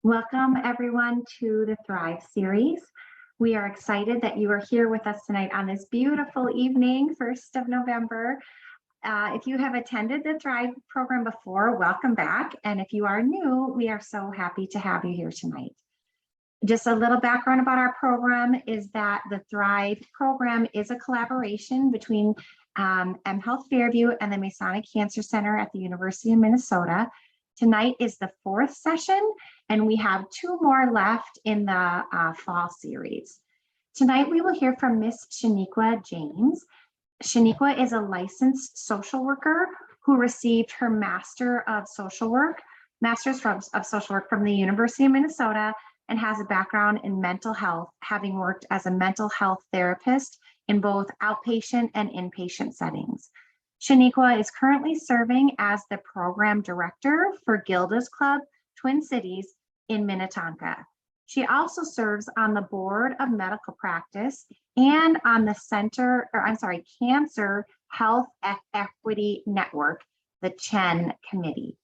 Welcome everyone to the Thrive series. We are excited that you are here with us tonight on this beautiful evening, 1st of November. If you have attended the Thrive program before, welcome back. And if you are new, we are so happy to have you here tonight. Just a little background about our program is that the Thrive program is a collaboration between mHealth Fairview and the Masonic Cancer Center at the University of Minnesota. Tonight is the 4th session, and we have 2 more left in the fall series. Tonight, we will hear from Miss Shaunequa James. Shaunequa is a licensed social worker who received her Master's of Social Work from the University of Minnesota and has a background in mental health, having worked as a mental health therapist in both outpatient and inpatient settings. Shaunequa is currently serving as the program director for Gilda's Club, Twin Cities in Minnetonka. She also serves on the board of medical practice and on the Cancer Health Equity Network, the CHEN committee.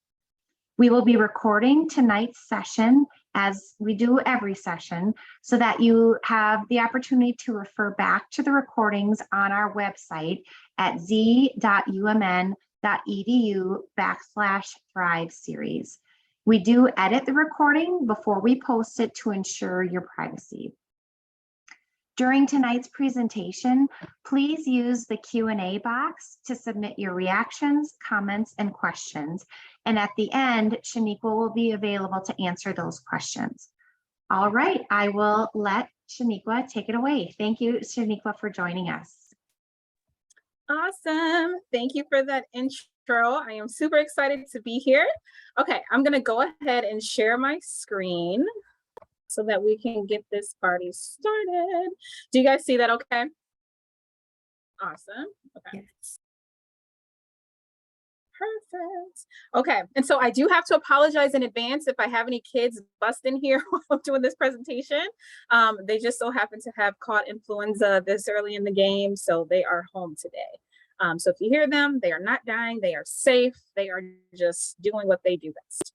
We will be recording tonight's session as we do every session so that you have the opportunity to refer back to the recordings on our website at z.umn.edu/Thrive series. We do edit the recording before we post it to ensure your privacy. During tonight's presentation, please use the Q&A box to submit your reactions, comments, and questions. And at the end, Shaunequa will be available to answer those questions. All right, I will let Shaunequa take it away. Thank you, Shaunequa, for joining us. Awesome. Thank you for that intro. I am super excited to be here. Okay, I'm going to go ahead and share my screen so that we can get this party started. Do you guys see that okay? Awesome. Okay. Yes. Perfect. Okay, and so I do have to apologize in advance if I have any kids bust in here while I'm doing this presentation. They just so happen to have caught influenza this early in the game, so they are home today. So if you hear them, they are not dying, they are safe, they are just doing what they do best.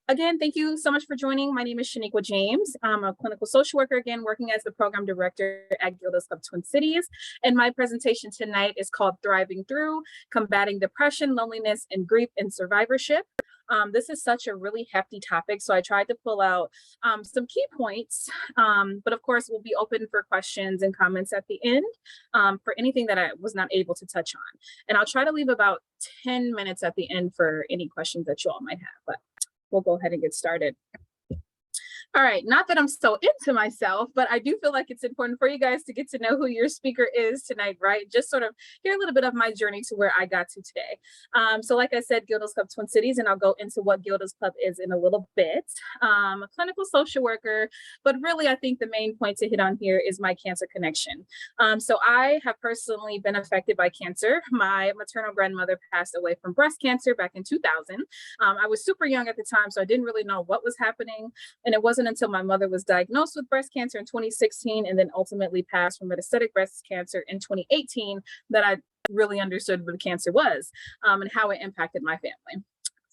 Again, thank you so much for joining. My name is Shaunequa James. I'm a clinical social worker, again, working as the program director at Gilda's Club Twin Cities. And my presentation tonight is called Thriving Through, Combating Depression, Loneliness, and Grief in Survivorship. This is such a really hefty topic, so I tried to pull out some key points, but of course, we'll be open for questions and comments at the end for anything that I was not able to touch on. And I'll try to leave about 10 minutes at the end for any questions that you all might have, but we'll go ahead and get started. All right, not that I'm so into myself, but I do feel like it's important for you guys to get to know who your speaker is tonight, right? Just sort of hear a little bit of my journey to where I got to today. So like I said, Gilda's Club Twin Cities, and I'll go into what Gilda's Club is in a little bit. A clinical social worker, but really I think the main point to hit on here is my cancer connection. So I have personally been affected by cancer. My maternal grandmother passed away from breast cancer back in 2000. I was super young at the time, so I didn't really know what was happening. And it wasn't until my mother was diagnosed with breast cancer in 2016 and then ultimately passed from metastatic breast cancer in 2018 that I really understood what cancer was and how it impacted my family.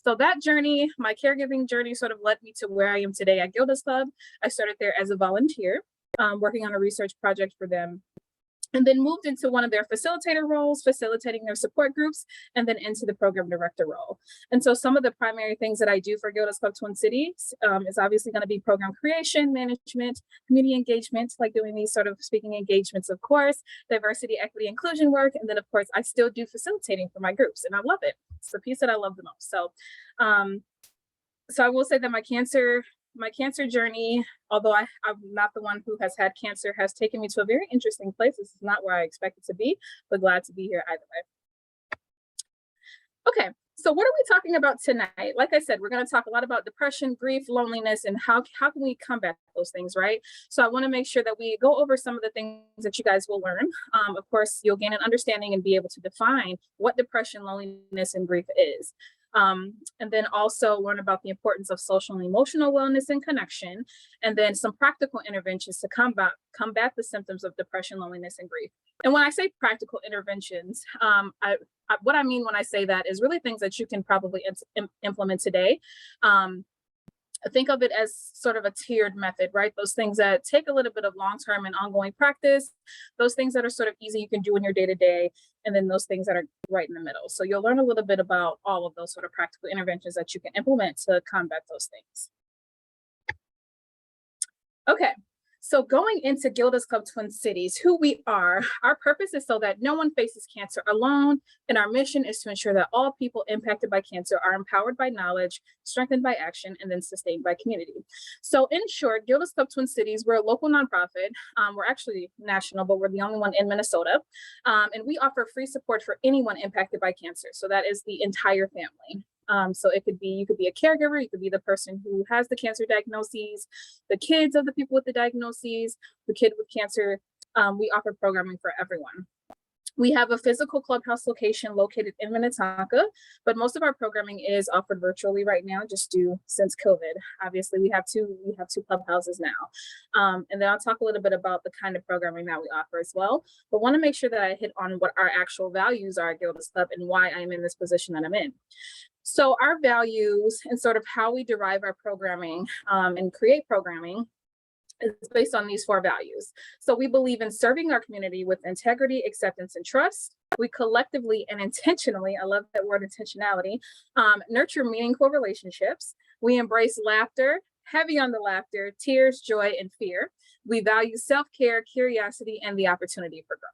So that journey, my caregiving journey, sort of led me to where I am today at Gilda's Club. I started there as a volunteer, working on a research project for them, and then moved into one of their facilitator roles, facilitating their support groups, and then into the program director role. And so some of the primary things that I do for Gilda's Club Twin Cities is obviously going to be program creation, management, community engagement, like doing these sort of speaking engagements, of course, diversity, equity, inclusion work. And then, of course, I still do facilitating for my groups, and I love it. It's the piece that I love the most. So I will say that my cancer journey, although I'm not the one who has had cancer, has taken me to a very interesting place. This is not where I expected to be, but glad to be here either way. Okay, so what are we talking about tonight? Like I said, we're going to talk a lot about depression, grief, loneliness, and how can we combat those things, right? So I want to make sure that we go over some of the things that you guys will learn. Of course, you'll gain an understanding and be able to define what depression, loneliness, and grief is. And then also learn about the importance of social and emotional wellness and connection, and then some practical interventions to combat the symptoms of depression, loneliness, and grief. And when I say practical interventions, what I mean when I say that is really things that you can probably implement today. think of it as sort of a tiered method, right? Those things that take a little bit of long-term and ongoing practice, those things that are sort of easy you can do in your day-to-day, and then those things that are right in the middle. So you'll learn a little bit about all of those sort of practical interventions that you can implement to combat those things. Okay, so going into Gilda's Club Twin Cities, who we are, our purpose is so that no one faces cancer alone, and our mission is to ensure that all people impacted by cancer are empowered by knowledge, strengthened by action, and then sustained by community. So in short, Gilda's Club Twin Cities, we're a local nonprofit. We're actually national, but we're the only one in Minnesota. And we offer free support for anyone impacted by cancer. So that is the entire family. So it could be, you could be a caregiver, you could be the person who has the cancer diagnoses, the kids of the people with the diagnoses, the kid with cancer. We offer programming for everyone. We have a physical clubhouse location located in Minnetonka, but most of our programming is offered virtually right now, just due since COVID. Obviously, we have two clubhouses now. And then I'll talk a little bit about the kind of programming that we offer as well, but want to make sure that I hit on what our actual values are at Gilda's Club and why I'm in this position that I'm in. So our values and sort of how we derive our programming and create programming is based on these 4 values. So we believe in serving our community with integrity, acceptance, and trust. We collectively and intentionally, I love that word intentionality, nurture meaningful relationships. We embrace laughter, heavy on the laughter, tears, joy, and fear. We value self-care, curiosity, and the opportunity for growth.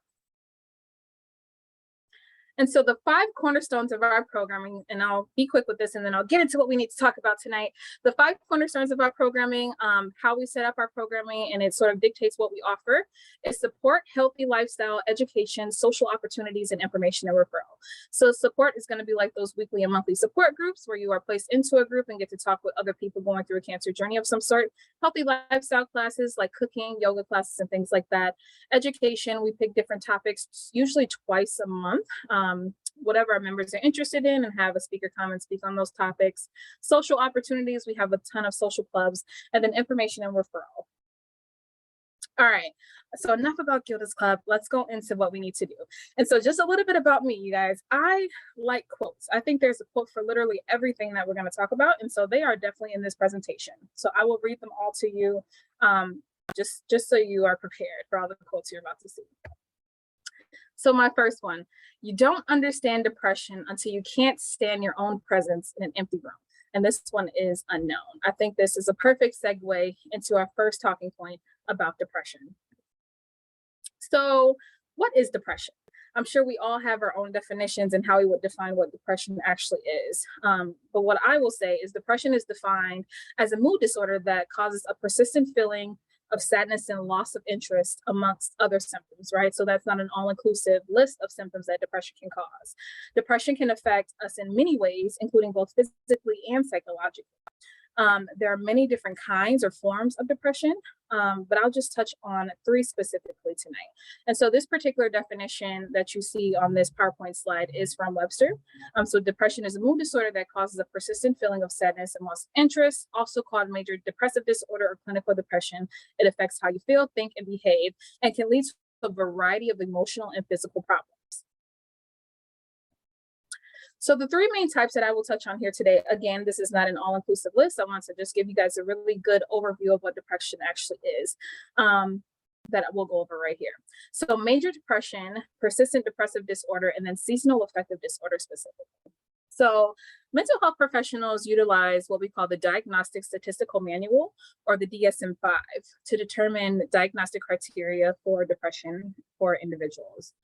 And so the 5 cornerstones of our programming, and I'll be quick with this and then I'll get into what we need to talk about tonight. The 5 cornerstones of our programming, how we set up our programming, and it sort of dictates what we offer, is support, healthy lifestyle, education, social opportunities, and information and referral. So support is going to be like those weekly and monthly support groups where you are placed into a group and get to talk with other people going through a cancer journey of some sort. Healthy lifestyle classes like cooking, yoga classes, and things like that. Education, we pick different topics, usually twice a month. Whatever our members are interested in, and have a speaker come and speak on those topics. Social opportunities, we have a ton of social clubs, and then information and referral. All right, so enough about Gilda's Club. Let's go into what we need to do. And so just a little bit about me, you guys. I like quotes. I think there's a quote for literally everything that we're going to talk about, and so they are definitely in this presentation. So I will read them all to you, just so you are prepared for all the quotes you're about to see. So my first one, you don't understand depression until you can't stand your own presence in an empty room. And this one is unknown. I think this is a perfect segue into our first talking point about depression. So what is depression? I'm sure we all have our own definitions and how we would define what depression actually is. But what I will say is depression is defined as a mood disorder that causes a persistent feeling of sadness and loss of interest amongst other symptoms, right? So that's not an all-inclusive list of symptoms that depression can cause. Depression can affect us in many ways, including both physically and psychologically. There are many different kinds or forms of depression, but I'll just touch on 3 specifically tonight. And so this particular definition that you see on this PowerPoint slide is from Webster. So depression is a mood disorder that causes a persistent feeling of sadness and loss of interest, also called major depressive disorder or clinical depression. It affects how you feel, think, and behave, and can lead to a variety of emotional and physical problems. So the 3 main types that I will touch on here today, again, this is not an all-inclusive list. I want to just give you guys a really good overview of what depression actually is, that we'll go over right here. So major depression, persistent depressive disorder, and then seasonal affective disorder specifically. So mental health professionals utilize what we call the Diagnostic Statistical Manual, or the DSM-5, to determine diagnostic criteria for depression for individuals.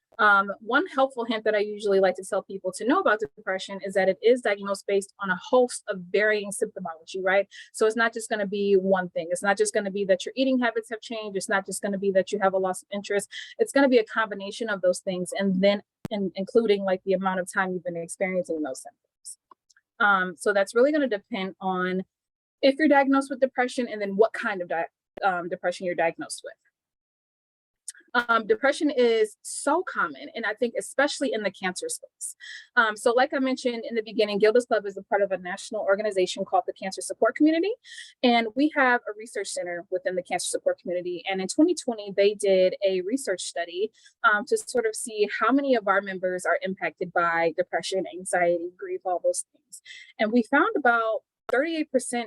One helpful hint that I usually like to tell people to know about depression is that it is diagnosed based on a host of varying symptomology, right? So it's not just going to be one thing. It's not just going to be that your eating habits have changed. It's not just going to be that you have a loss of interest. It's going to be a combination of those things, and then including like the amount of time you've been experiencing those symptoms. So that's really going to depend on if you're diagnosed with depression, and then what kind of depression you're diagnosed with. Depression is so common, and I think especially in the cancer space. So like I mentioned in the beginning, Gilda's Club is a part of a national organization called the Cancer Support Community, and we have a research center within the cancer support community. And in 2020, they did a research study to sort of see how many of our members are impacted by depression, anxiety, grief, all those things. And we found about 38%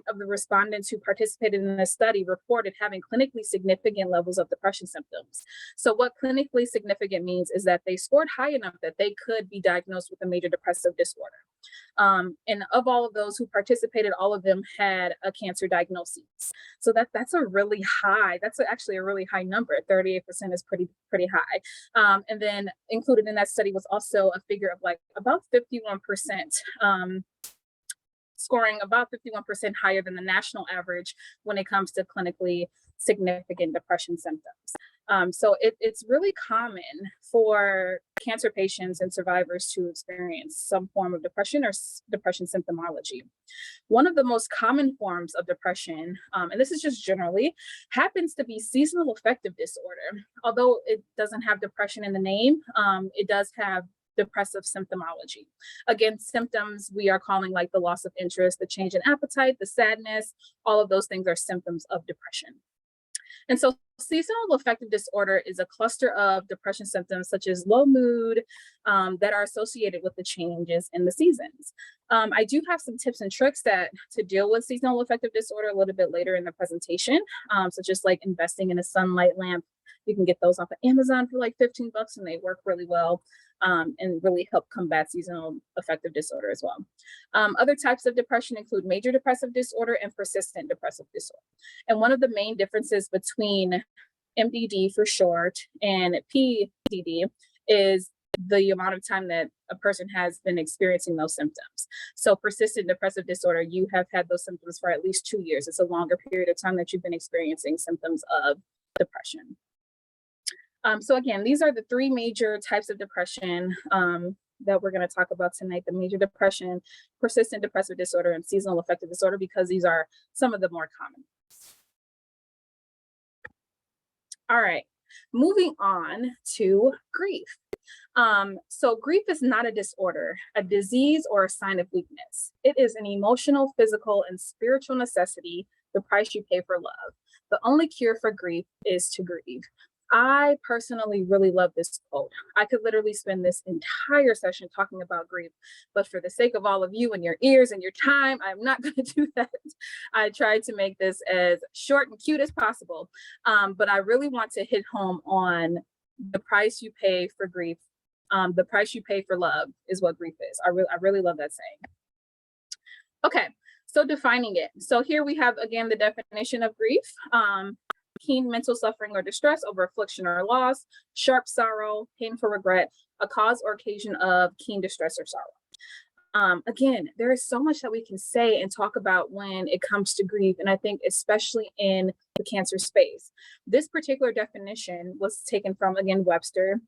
of the respondents who participated in this study reported having clinically significant levels of depression symptoms. So what clinically significant means is that they scored high enough that they could be diagnosed with a major depressive disorder. And of all of those who participated, all of them had a cancer diagnosis. So that's a really high, that's actually a really high number. 38% is pretty high. And then included in that study was also a figure of like about 51%, scoring about 51% higher than the national average when it comes to clinically significant depression symptoms. So it's really common for cancer patients and survivors to experience some form of depression or depression symptomology. One of the most common forms of depression, and this is just generally, happens to be seasonal affective disorder. Although it doesn't have depression in the name, it does have depressive symptomology. Again, symptoms we are calling like the loss of interest, the change in appetite, the sadness, all of those things are symptoms of depression. And so seasonal affective disorder is a cluster of depression symptoms such as low mood that are associated with the changes in the seasons. I do have some tips and tricks to deal with seasonal affective disorder a little bit later in the presentation, such as like investing in a sunlight lamp. You can get those off of Amazon for like 15 bucks and they work really well. And really help combat seasonal affective disorder as well. Other types of depression include major depressive disorder and persistent depressive disorder. And one of the main differences between MDD for short and PDD is the amount of time that a person has been experiencing those symptoms. So persistent depressive disorder, you have had those symptoms for at least 2 years. It's a longer period of time that you've been experiencing symptoms of depression. So again, these are the three major types of depression that we're going to talk about tonight: the major depression, persistent depressive disorder, and seasonal affective disorder, because these are some of the more common. All right, moving on to grief. So grief is not a disorder, a disease, or a sign of weakness. It is an emotional, physical, and spiritual necessity, the price you pay for love. The only cure for grief is to grieve. I personally really love this quote. I could literally spend this entire session talking about grief, but for the sake of all of you and your ears and your time, I'm not going to do that. I tried to make this as short and cute as possible, but I really want to hit home on the price you pay for grief. The price you pay for love is what grief is. I really love that saying. Okay, so defining it. So here we have, again, the definition of grief. Keen mental suffering or distress over affliction or loss, sharp sorrow, painful regret, a cause or occasion of keen distress or sorrow. Again, there is so much that we can say and talk about when it comes to grief, and I think especially in the cancer space. This particular definition was taken from, again, Webster,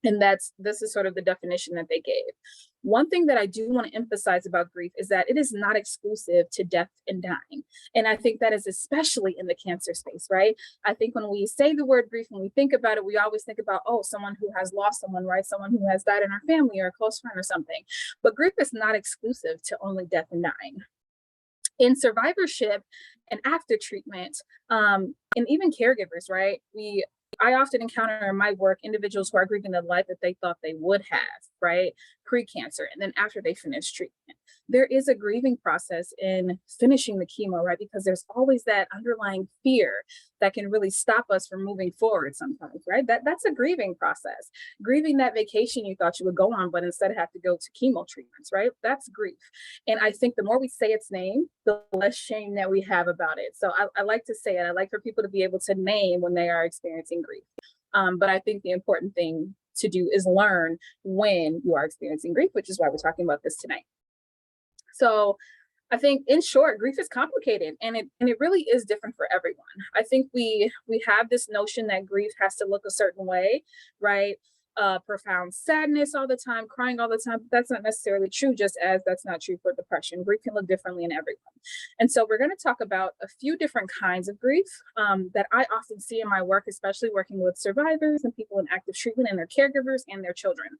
and this is sort of the definition that they gave. One thing that I do want to emphasize about grief is that it is not exclusive to death and dying. And I think that is especially in the cancer space, right? I think when we say the word grief, when we think about it, we always think about, oh, someone who has lost someone, right? Someone who has died in our family or a close friend or something. But grief is not exclusive to only death and dying. In survivorship and after treatment, and even caregivers, right? I often encounter in my work individuals who are grieving the life that they thought they would have, right, pre-cancer, and then after they finish treatment. There is a grieving process in finishing the chemo, right, because there's always that underlying fear that can really stop us from moving forward sometimes, right? That's a grieving process. Grieving that vacation you thought you would go on, but instead have to go to chemo treatments, right? That's grief. And I think the more we say its name, the less shame that we have about it. So I like to say it. I like for people to be able to name when they are experiencing grief. But I think the important thing to do is learn when you are experiencing grief, which is why we're talking about this tonight. So I think, in short, grief is complicated, and it really is different for everyone. I think we have this notion that grief has to look a certain way, right? Profound sadness all the time, crying all the time. But that's not necessarily true, just as that's not true for depression. Grief can look differently in everyone. And so we're going to talk about a few different kinds of grief that I often see in my work, especially working with survivors and people in active treatment and their caregivers and their children.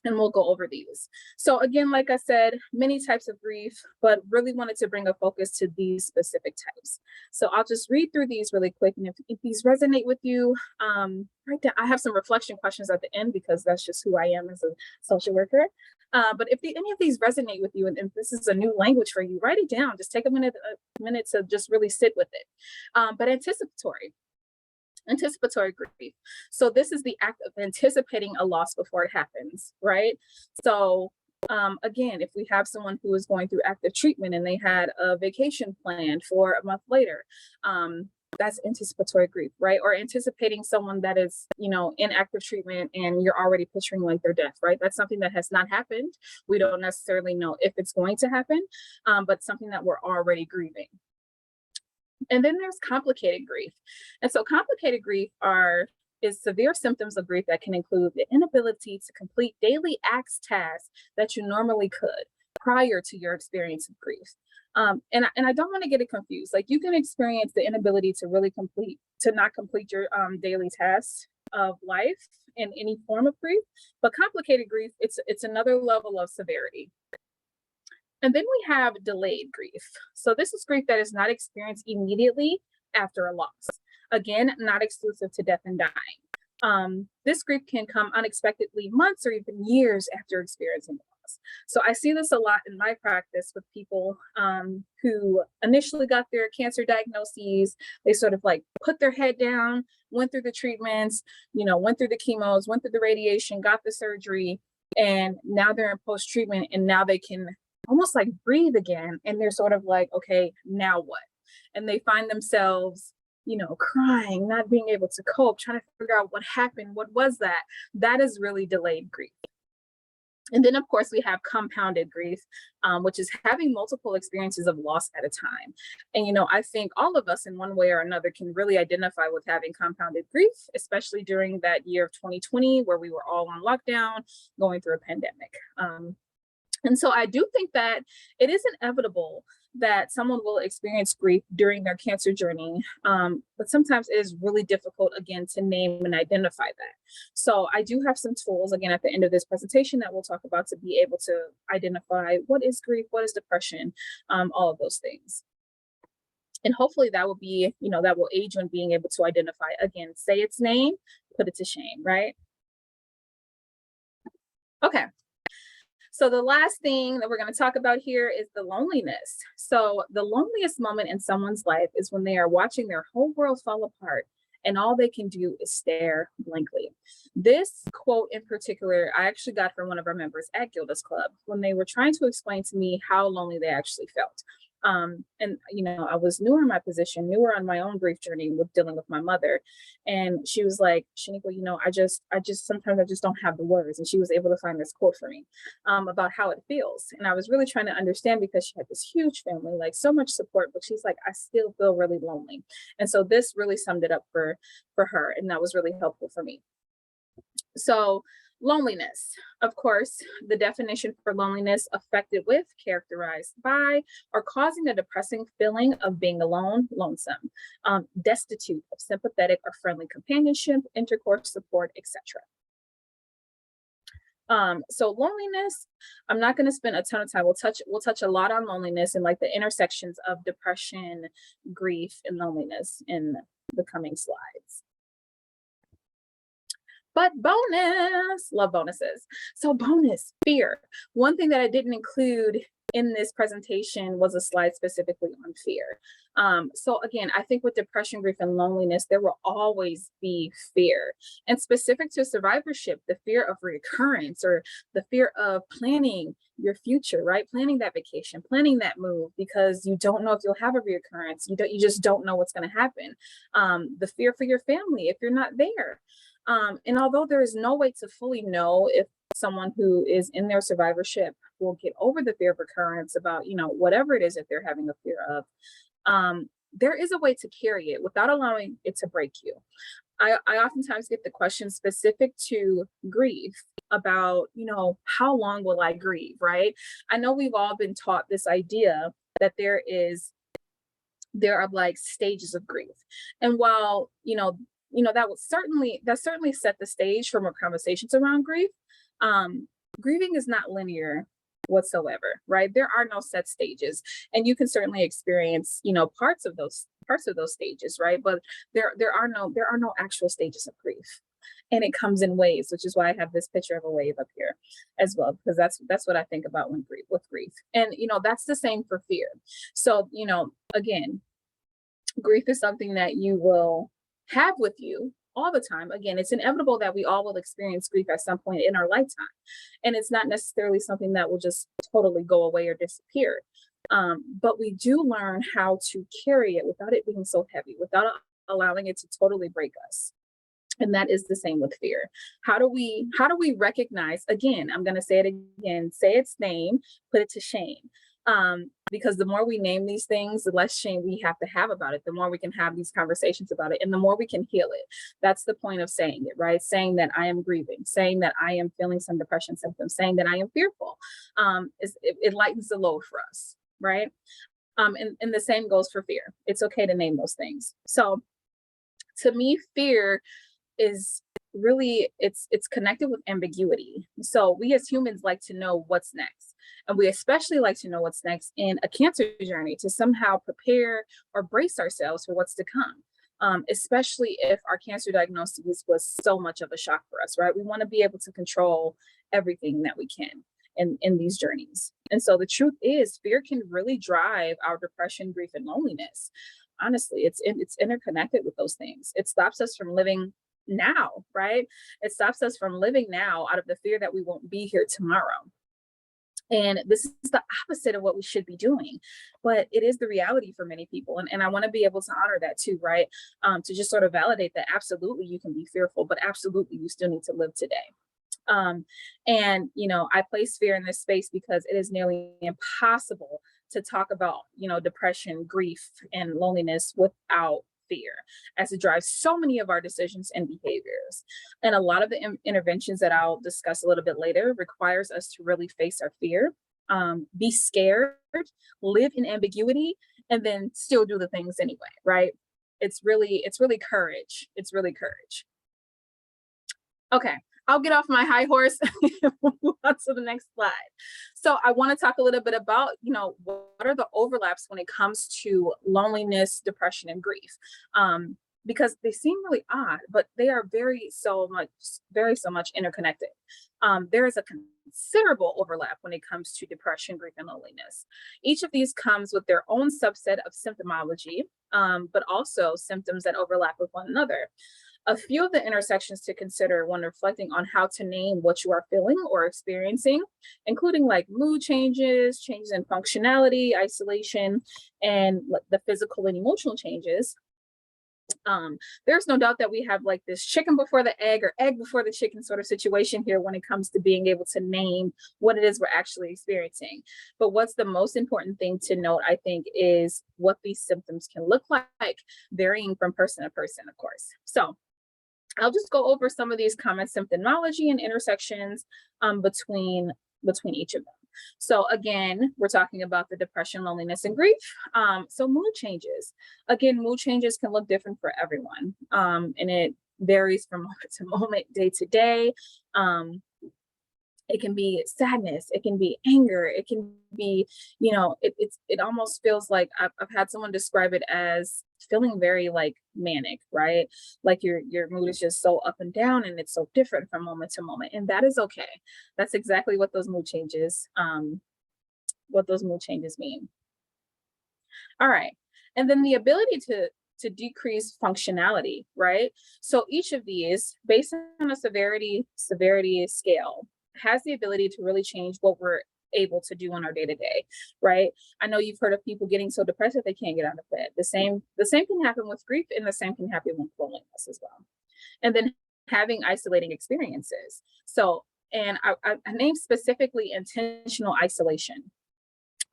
and we'll go over these. So again, like I said, many types of grief, but really wanted to bring a focus to these specific types. So I'll just read through these really quick. And if these resonate with you, write down. I have some reflection questions at the end because that's just who I am as a social worker. But if any of these resonate with you, and if this is a new language for you, write it down. Just take a minute to just really sit with it. But anticipatory grief. So this is the act of anticipating a loss before it happens, right? So again, if we have someone who is going through active treatment and they had a vacation planned for a month later, that's anticipatory grief, right? Or anticipating someone that is, in active treatment and you're already picturing like their death, right? That's something that has not happened. We don't necessarily know if it's going to happen, but something that we're already grieving. And then there's complicated grief. And so complicated grief is severe symptoms of grief that can include the inability to complete daily tasks that you normally could prior to your experience of grief. And I don't want to get it confused. Like, you can experience the inability to not complete your daily tasks of life in any form of grief, but complicated grief, it's another level of severity. And then we have delayed grief. So this is grief that is not experienced immediately after a loss. Again, not exclusive to death and dying. This grief can come unexpectedly months or even years after experiencing loss. So I see this a lot in my practice with people who initially got their cancer diagnoses. They sort of like put their head down, went through the treatments, went through the chemos, went through the radiation, got the surgery, and now they're in post-treatment, and now they can almost like breathe again. And they're sort of like, okay, now what? And they find themselves, crying, not being able to cope, trying to figure out what happened. What was that? That is really delayed grief. And then, of course, we have compounded grief, which is having multiple experiences of loss at a time. And, I think all of us in one way or another can really identify with having compounded grief, especially during that year of 2020, where we were all on lockdown, going through a pandemic. And so I do think that it is inevitable that someone will experience grief during their cancer journey, but sometimes it is really difficult, again, to name and identify that. So I do have some tools, again, at the end of this presentation that we'll talk about to be able to identify what is grief, what is depression, all of those things. And hopefully that will be, that will aid you in being able to identify, again, say its name, put it to shame, right? Okay. So the last thing that we're going to talk about here is the loneliness. So the loneliest moment in someone's life is when they are watching their whole world fall apart and all they can do is stare blankly. This quote in particular, I actually got from one of our members at Gilda's Club when they were trying to explain to me how lonely they actually felt. And I was newer in my position, newer on my own grief journey with dealing with my mother. And she was like, Shaunequa, I just sometimes I just don't have the words. And she was able to find this quote for me about how it feels. And I was really trying to understand, because she had this huge family, like so much support, but she's like, I still feel really lonely. And so this really summed it up for her. And that was really helpful for me. So loneliness, of course, the definition for loneliness: affected with, characterized by, or causing a depressing feeling of being alone, lonesome, destitute of sympathetic or friendly companionship, intercourse, support, etc. So loneliness, I'm not going to spend a ton of time. We'll touch a lot on loneliness and like the intersections of depression, grief, and loneliness in the coming slides. But bonus, love bonuses. So bonus, fear. One thing that I didn't include in this presentation was a slide specifically on fear. So again, I think with depression, grief, and loneliness, there will always be fear. And specific to survivorship, the fear of reoccurrence, or the fear of planning your future, right? Planning that vacation, planning that move, because you don't know if you'll have a reoccurrence. You just don't know what's going to happen. The fear for your family if you're not there. And although there is no way to fully know if someone who is in their survivorship will get over the fear of recurrence about, whatever it is that they're having a fear of, there is a way to carry it without allowing it to break you. I oftentimes get the question specific to grief about, how long will I grieve, right? I know we've all been taught this idea that there are like stages of grief. And while, that certainly set the stage for more conversations around grief. grieving is not linear whatsoever, right? There are no set stages, and you can certainly experience, parts of those stages, right? But there are no actual stages of grief, and it comes in waves, which is why I have this picture of a wave up here as well, because that's what I think about when grief, and that's the same for fear. So again, grief is something that you will have with you all the time. Again, it's inevitable that we all will experience grief at some point in our lifetime. And it's not necessarily something that will just totally go away or disappear. But we do learn how to carry it without it being so heavy, without allowing it to totally break us. And that is the same with fear. How do we recognize, again, I'm going to say it again, say its name, put it to shame. Because the more we name these things, the less shame we have to have about it, the more we can have these conversations about it, and the more we can heal it. That's the point of saying it, right? Saying that I am grieving, saying that I am feeling some depression symptoms, saying that I am fearful. It lightens the load for us, right? And the same goes for fear. It's okay to name those things. So to me, fear is really, it's connected with ambiguity. So we as humans like to know what's next, and we especially like to know what's next in a cancer journey to somehow prepare or brace ourselves for what's to come. Especially if our cancer diagnosis was so much of a shock for us, right? We want to be able to control everything that we can in these journeys. And so the truth is, fear can really drive our depression, grief, and loneliness. Honestly, it's interconnected with those things. It stops us from living now, right? It stops us from living now out of the fear that we won't be here tomorrow. And this is the opposite of what we should be doing, but it is the reality for many people. And I want to be able to honor that too, right? To just sort of validate that absolutely you can be fearful, but absolutely you still need to live today. And I place fear in this space because it is nearly impossible to talk about, depression, grief, and loneliness without fear, as it drives so many of our decisions and behaviors. And a lot of the interventions that I'll discuss a little bit later requires us to really face our fear, be scared, live in ambiguity, and then still do the things anyway, right? It's really courage. It's really courage. Okay, I'll get off my high horse and move on to the next slide. So I want to talk a little bit about, what are the overlaps when it comes to loneliness, depression, and grief. Because they seem really odd, but they are very so much interconnected. There is a considerable overlap when it comes to depression, grief, and loneliness. Each of these comes with their own subset of symptomology, but also symptoms that overlap with one another. A few of the intersections to consider when reflecting on how to name what you are feeling or experiencing, including like mood changes, changes in functionality, isolation, and the physical and emotional changes. There's no doubt that we have like this chicken before the egg or egg before the chicken sort of situation here when it comes to being able to name what it is we're actually experiencing. But what's the most important thing to note, I think, is what these symptoms can look like, varying from person to person, of course. So I'll just go over some of these common symptomology and intersections between each of them. So again, we're talking about the depression, loneliness, and grief. So mood changes. Again, mood changes can look different for everyone, and it varies from moment to moment, day to day. It can be sadness, it can be anger, it can be, it almost feels like I've had someone describe it as feeling very like manic, right? Like your mood is just so up and down, and it's so different from moment to moment, and that is okay. That's exactly what those mood changes mean. All right, and then the ability to decrease functionality, right? So each of these, based on a severity scale, has the ability to really change what we're able to do on our day to day, right? I know you've heard of people getting so depressed that they can't get out of bed. The same can happen with grief, and the same can happen with loneliness as well. And then having isolating experiences. So, and I named specifically intentional isolation.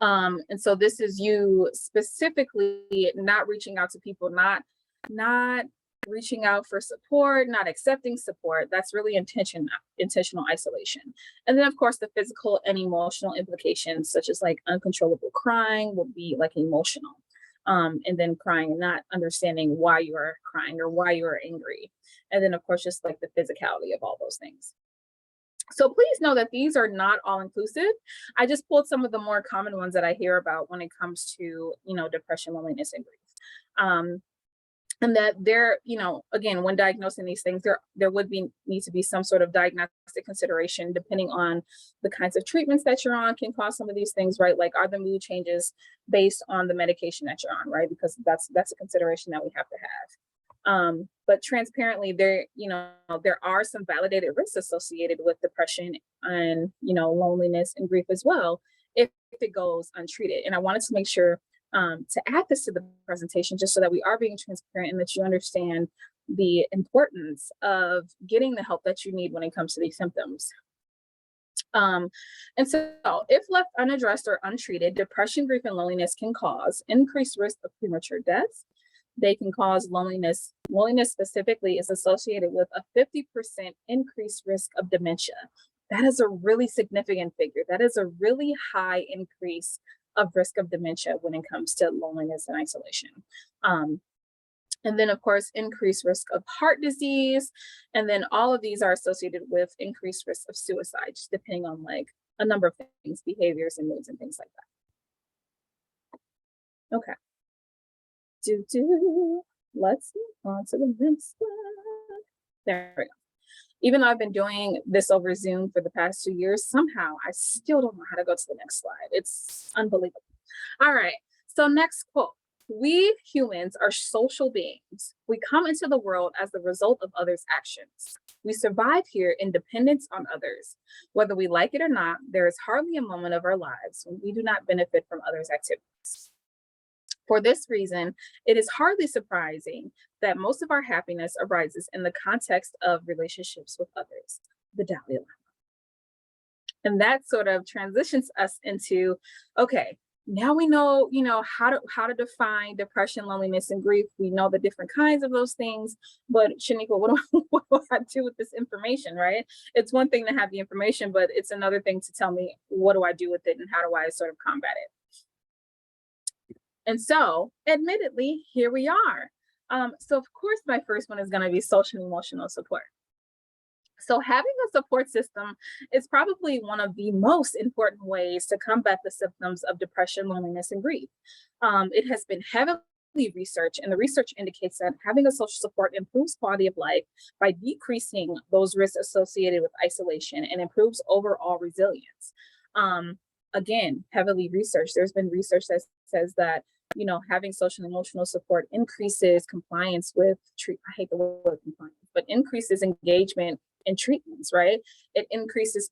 And so this is you specifically not reaching out to people, not reaching out for support, not accepting support. That's really intentional isolation. And then of course the physical and emotional implications, such as like uncontrollable crying, will be like emotional. And then crying and not understanding why you are crying or why you are angry. And then of course just like the physicality of all those things. So please know that these are not all inclusive. I just pulled some of the more common ones that I hear about when it comes to, depression, loneliness, and grief. Um, and that there, again, when diagnosing these things, there would need to be some sort of diagnostic consideration depending on the kinds of treatments that you're on can cause some of these things, right? Like, are the mood changes based on the medication that you're on, right? Because that's a consideration that we have to have. But transparently, there are some validated risks associated with depression and, loneliness and grief as well, if it goes untreated. And I wanted to make sure to add this to the presentation, just so that we are being transparent and that you understand the importance of getting the help that you need when it comes to these symptoms. And so, if left unaddressed or untreated, depression, grief, and loneliness can cause increased risk of premature deaths. They can cause loneliness. Loneliness specifically is associated with a 50% increased risk of dementia. That is a really significant figure. That is a really high increase of risk of dementia when it comes to loneliness and isolation. And then, of course, increased risk of heart disease. And then all of these are associated with increased risk of suicide, just depending on like a number of things, behaviors and moods and things like that. Okay. Let's move on to the next one. There we go. Even though I've been doing this over Zoom for the past 2 years, somehow I still don't know how to go to the next slide. It's unbelievable. All right. So next quote. We humans are social beings. We come into the world as the result of others' actions. We survive here in dependence on others. Whether we like it or not, there is hardly a moment of our lives when we do not benefit from others' activities. For this reason, it is hardly surprising that most of our happiness arises in the context of relationships with others, the Dalai Lama. And that sort of transitions us into, okay, now we know, how to define depression, loneliness, and grief. We know the different kinds of those things. But Shaunequa, what do I do with this information, right? It's one thing to have the information, but it's another thing to tell me what do I do with it and how do I sort of combat it. And so, admittedly, here we are. So, of course, my first one is going to be social and emotional support. So, having a support system is probably one of the most important ways to combat the symptoms of depression, loneliness, and grief. It has been heavily researched, and the research indicates that having a social support improves quality of life by decreasing those risks associated with isolation and improves overall resilience. Again, heavily researched. There's been research that says that, having social and emotional support increases compliance with I hate the word compliance, but increases engagement in treatments, right? It increases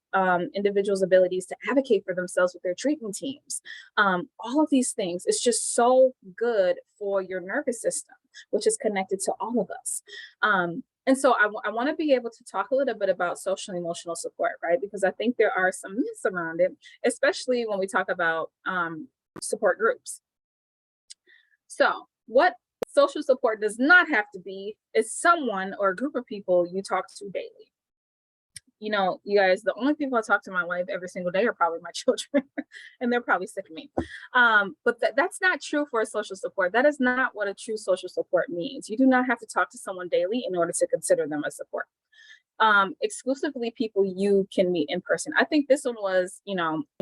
individuals' abilities to advocate for themselves with their treatment teams. All of these things, it's just so good for your nervous system, which is connected to all of us. And so I want to be able to talk a little bit about social and emotional support, right? Because I think there are some myths around it, especially when we talk about support groups. So what social support does not have to be is someone or a group of people you talk to daily. You guys, the only people I talk to in my life every single day are probably my children, and they're probably sick of me. But that's not true for a social support. That is not what a true social support means. You do not have to talk to someone daily in order to consider them a support. Exclusively people you can meet in person. I think this one was,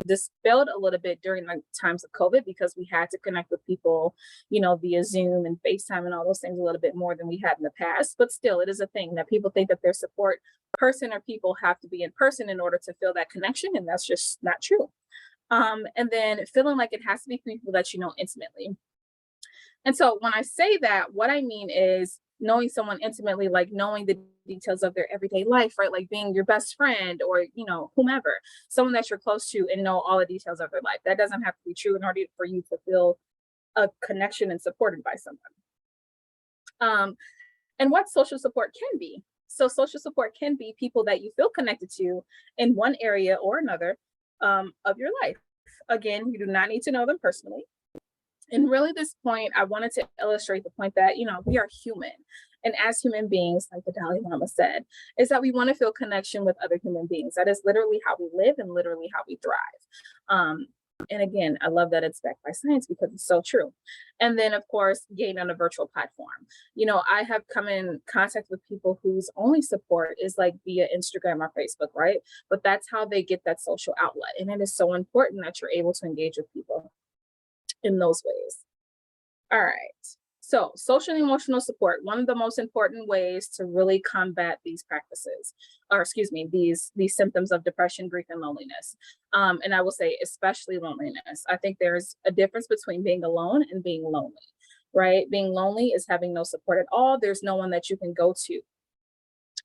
dispelled a little bit during the times of COVID because we had to connect with people, via Zoom and FaceTime and all those things a little bit more than we had in the past. But still, it is a thing that people think that their support person or people have to be in person in order to feel that connection. And that's just not true. And then feeling like it has to be people that you know intimately. And so when I say that, what I mean is knowing someone intimately, like knowing the details of their everyday life, right? Like being your best friend or, whomever, someone that you're close to and know all the details of their life. That doesn't have to be true in order for you to feel a connection and supported by someone. And what social support can be. So social support can be people that you feel connected to in one area or another of your life. Again, you do not need to know them personally. And really, this point, I wanted to illustrate the point that, we are human. And as human beings, like the Dalai Lama said, is that we want to feel connection with other human beings. That is literally how we live and literally how we thrive. And again, I love that it's backed by science because it's so true. And then, of course, gain on a virtual platform. I have come in contact with people whose only support is like via Instagram or Facebook, right? But that's how they get that social outlet. And it is so important that you're able to engage with people in those ways. All right. So, social and emotional support, one of the most important ways to really combat these practices, or excuse me, these symptoms of depression, grief, and loneliness. And I will say, especially loneliness. I think there's a difference between being alone and being lonely, right? Being lonely is having no support at all. There's no one that you can go to.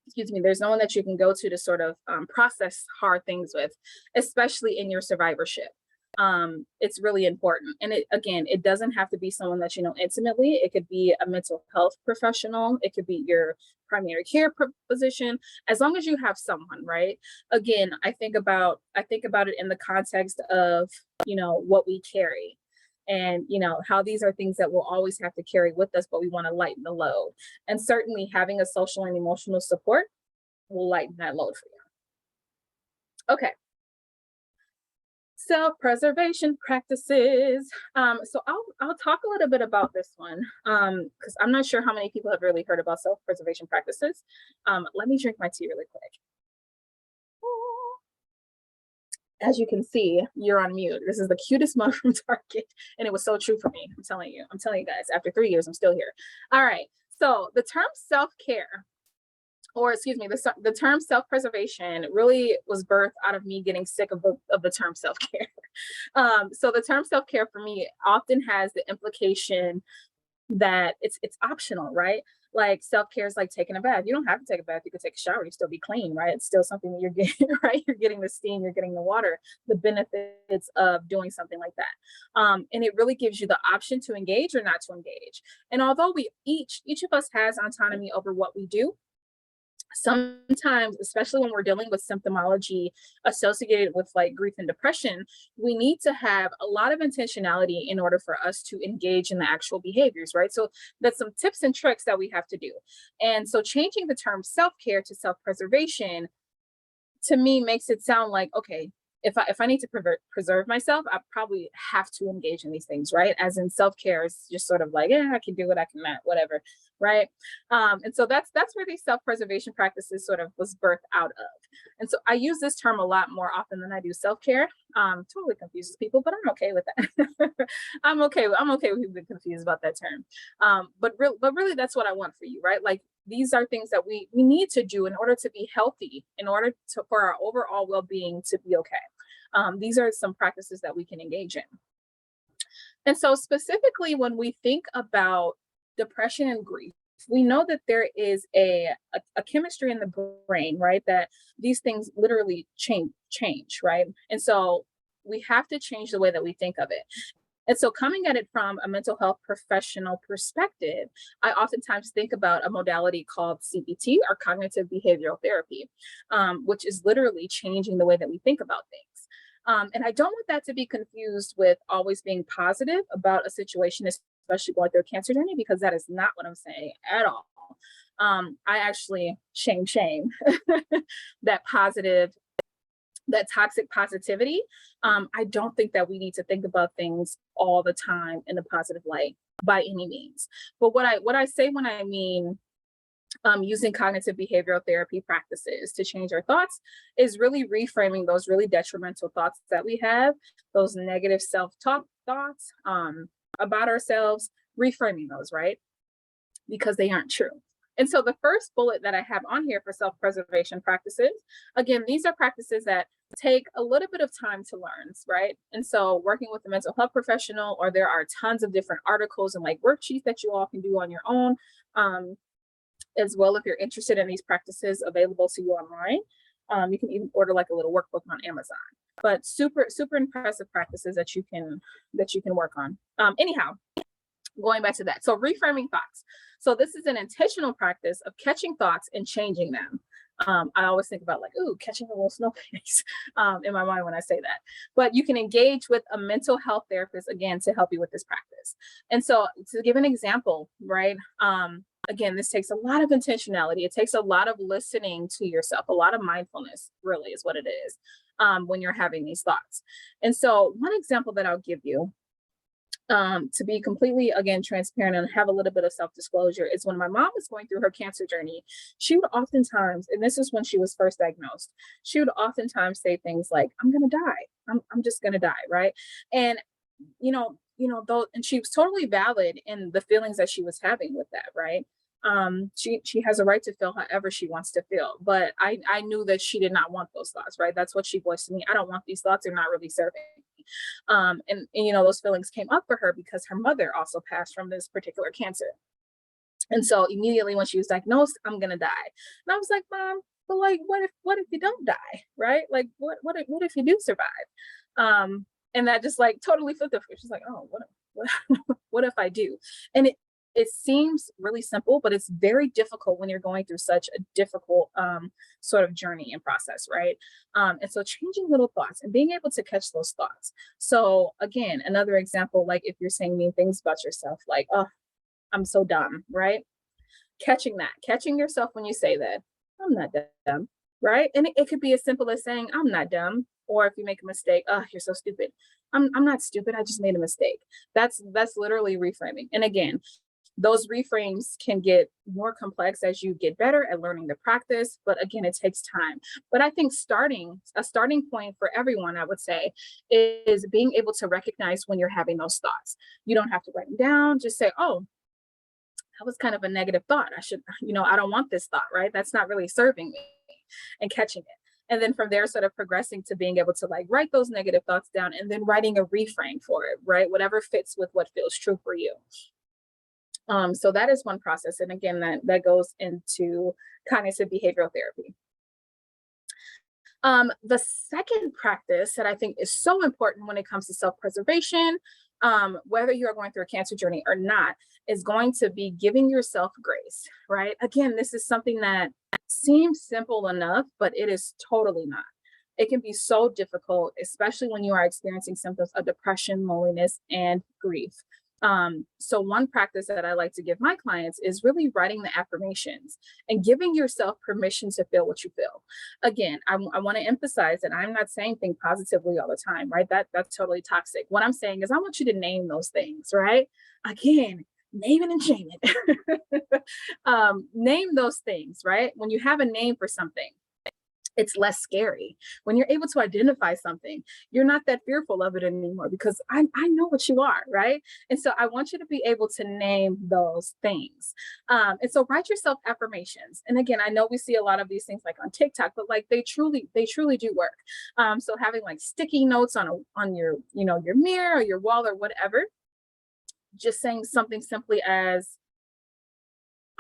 Excuse me, there's no one that you can go to sort of process hard things with, especially in your survivorship. It's really important. And it doesn't have to be someone that you know intimately. It could be a mental health professional. It could be your primary care physician, as long as you have someone, right? Again, I think about it in the context of, what we carry. And how these are things that we'll always have to carry with us, but we want to lighten the load. And certainly having a social and emotional support will lighten that load for you. Okay. Self-preservation practices. So I'll talk a little bit about this one because I'm not sure how many people have really heard about self-preservation practices. Let me drink my tea really quick. As you can see, you're on mute. This is the cutest mug from Target, and it was so true for me. I'm telling you guys, after 3 years, I'm still here. All right. So the term self-care, or excuse me, the term self-preservation really was birthed out of me getting sick of the term self-care. So the term self-care for me often has the implication that it's optional, right? Like self-care is like taking a bath. You don't have to take a bath. You could take a shower. You still be clean, right? It's still something that you're getting, right? You're getting the steam, you're getting the water, the benefits of doing something like that. And it really gives you the option to engage or not to engage. And although we each of us has autonomy over what we do, sometimes, especially when we're dealing with symptomology associated with like grief and depression, we need to have a lot of intentionality in order for us to engage in the actual behaviors, right? So that's some tips and tricks that we have to do. And so changing the term self-care to self-preservation to me makes it sound like, okay, if I need to preserve myself, I probably have to engage in these things, right? As in self-care is just sort of like, yeah, I can do it, I can not, whatever, right? And so that's where these self-preservation practices sort of was birthed out of. And so I use this term a lot more often than I do self-care. Totally confuses people, but I'm okay with that. I'm okay with people being confused about that term. But really, that's what I want for you, right? Like these are things that we need to do in order to be healthy, in order for our overall well-being to be okay. These are some practices that we can engage in. And so specifically when we think about depression and grief, we know that there is a chemistry in the brain, right? That these things literally change, right? And so we have to change the way that we think of it. And so coming at it from a mental health professional perspective, I oftentimes think about a modality called CBT, or cognitive behavioral therapy, which is literally changing the way that we think about things. And I don't want that to be confused with always being positive about a situation, especially going through a cancer journey, because that is not what I'm saying at all. I actually shame that toxic positivity. I don't think that we need to think about things all the time in a positive light by any means. But what I say when I mean using cognitive behavioral therapy practices to change our thoughts is really reframing those really detrimental thoughts that we have, those negative self-talk thoughts about ourselves, reframing those, right? Because they aren't true. And so the first bullet that I have on here for self-preservation practices, again, these are practices that take a little bit of time to learn, right? And so working with a mental health professional, or there are tons of different articles and like worksheets that you all can do on your own, as well if you're interested in these practices available to you online. You can even order like a little workbook on Amazon. But super impressive practices that you can work on. Anyhow, going back to that. So reframing thoughts. So this is an intentional practice of catching thoughts and changing them. I always think about like, ooh, catching a little snowflakes in my mind when I say that. But you can engage with a mental health therapist, again, to help you with this practice. And so to give an example, right? Again, this takes a lot of intentionality. It takes a lot of listening to yourself, a lot of mindfulness, really is what it is. when you're having these thoughts. And so one example that I'll give you, to be completely, again, transparent and have a little bit of self-disclosure, is when my mom was going through her cancer journey, she would oftentimes, and this is when she was first diagnosed, she would oftentimes say things like, I'm gonna die. I'm just gonna die, right? And though, and she was totally valid in the feelings that she was having with that, right? She has a right to feel however she wants to feel, but I knew that she did not want those thoughts, right? That's what she voiced to me. I don't want these thoughts. They're not really serving me. And those feelings came up for her because her mother also passed from this particular cancer. And so immediately when she was diagnosed, I'm gonna die. And I was like, Mom, but like, what if you don't die, right? Like, what if you do survive? And that just like totally flipped her. She's like, oh, what what if I do? And it seems really simple, but it's very difficult when you're going through such a difficult sort of journey and process, right? And so changing little thoughts and being able to catch those thoughts. So again, another example, like if you're saying mean things about yourself, like, oh, I'm so dumb, right? Catching yourself when you say that, I'm not dumb, right? And it could be as simple as saying, I'm not dumb. Or if you make a mistake, oh, you're so stupid. I'm not stupid. I just made a mistake. That's literally reframing. And again, those reframes can get more complex as you get better at learning the practice. But again, it takes time. But I think a starting point for everyone, I would say, is being able to recognize when you're having those thoughts. You don't have to write them down. Just say, oh, that was kind of a negative thought. I don't want this thought, right? That's not really serving me, and catching it. And then from there, sort of progressing to being able to like write those negative thoughts down and then writing a reframe for it, right? Whatever fits with what feels true for you. So that is one process. And again, that goes into cognitive behavioral therapy. The second practice that I think is so important when it comes to self-preservation, whether you're going through a cancer journey or not, is going to be giving yourself grace, right? Again, this is something that seems simple enough, but it is totally not. It can be so difficult, especially when you are experiencing symptoms of depression, loneliness, and grief. So one practice that I like to give my clients is really writing the affirmations and giving yourself permission to feel what you feel. Again, I want to emphasize that I'm not saying think positively all the time, right? That's totally toxic. What I'm saying is I want you to name those things, right? Again, name it and shame it. Name those things, right? When you have a name for something, it's less scary. When you're able to identify something, you're not that fearful of it anymore because I know what you are, right? And so I want you to be able to name those things. And so write yourself affirmations. And again, I know we see a lot of these things like on TikTok, but like they truly do work. So having like sticky notes on your, your mirror or your wall or whatever, just saying something simply as,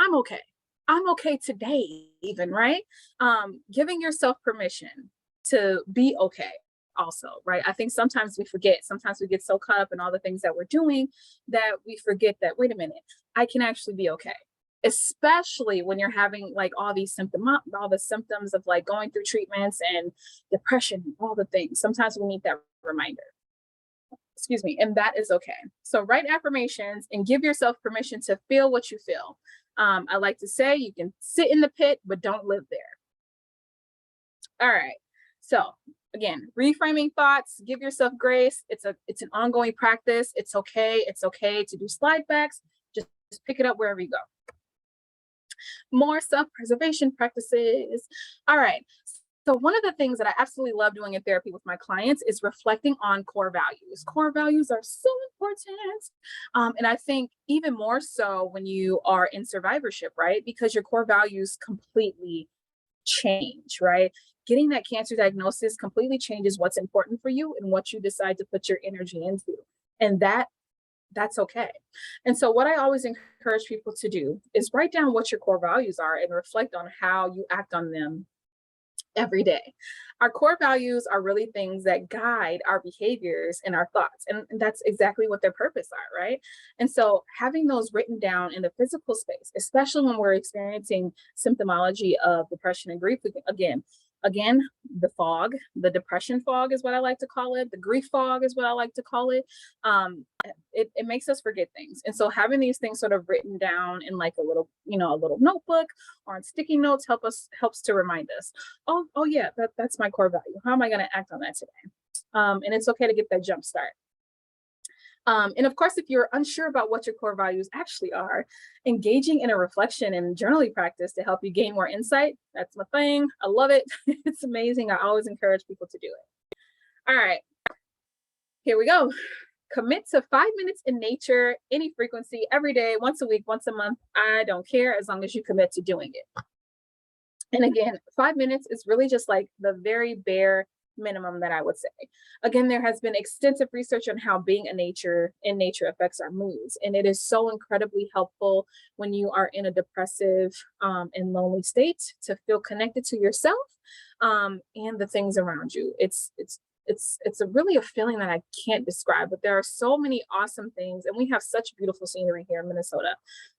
I'm okay. I'm okay today, even, right? Giving yourself permission to be okay also, right? I think sometimes we forget, sometimes we get so caught up in all the things that we're doing that we forget that, wait a minute, I can actually be okay. Especially when you're having like all the symptoms of like going through treatments and depression, all the things. Sometimes we need that reminder. Excuse me, and that is okay. So write affirmations and give yourself permission to feel what you feel. I like to say you can sit in the pit, but don't live there. All right. So again, reframing thoughts, give yourself grace. It's an ongoing practice. It's okay. It's okay to do slide backs. Just pick it up wherever you go. More self-preservation practices. All right. So one of the things that I absolutely love doing in therapy with my clients is reflecting on core values. Core values are so important. And I think even more so when you are in survivorship, right? Because your core values completely change, right? Getting that cancer diagnosis completely changes what's important for you and what you decide to put your energy into. And that's okay. And so what I always encourage people to do is write down what your core values are and reflect on how you act on them every day. Our core values are really things that guide our behaviors and our thoughts. And that's exactly what their purpose are, right? And so having those written down in the physical space, especially when we're experiencing symptomology of depression and grief, again, Again, the fog, the depression fog is what I like to call it. The grief fog is what I like to call it. It makes us forget things. And so having these things sort of written down in like a little, a little notebook or on sticky notes helps to remind us, oh yeah, that's my core value. How am I going to act on that today? And it's okay to get that jump start. And of course, if you're unsure about what your core values actually are, engaging in a reflection and journaling practice to help you gain more insight, that's my thing. I love it. It's amazing. I always encourage people to do it. All right, here we go. Commit to 5 minutes in nature, any frequency, every day, once a week, once a month. I don't care as long as you commit to doing it. And again, 5 minutes is really just like the very bare minimum that I would say. Again, there has been extensive research on how being in nature affects our moods. And it is so incredibly helpful when you are in a depressive and lonely state to feel connected to yourself and the things around you. It's really a feeling that I can't describe, but there are so many awesome things, and we have such beautiful scenery here in Minnesota.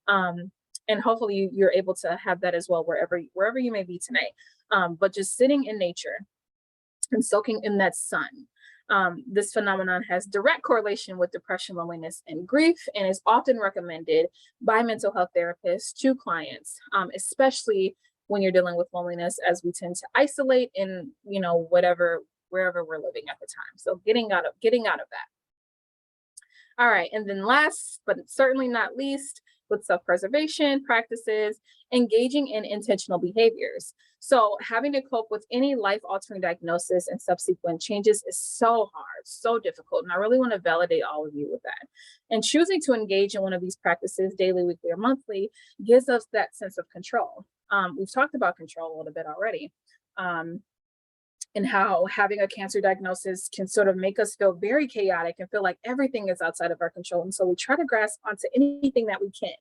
And hopefully you're able to have that as well wherever you may be tonight. But just sitting in nature and soaking in that sun. This phenomenon has direct correlation with depression, loneliness, and grief, and is often recommended by mental health therapists to clients, especially when you're dealing with loneliness, as we tend to isolate in, wherever we're living at the time. So getting out of that. All right, and then last but certainly not least, with self-preservation practices, engaging in intentional behaviors. So having to cope with any life-altering diagnosis and subsequent changes is so hard, so difficult. And I really want to validate all of you with that. And choosing to engage in one of these practices daily, weekly, or monthly gives us that sense of control. We've talked about control a little bit already. And how having a cancer diagnosis can sort of make us feel very chaotic and feel like everything is outside of our control. And so we try to grasp onto anything that we can.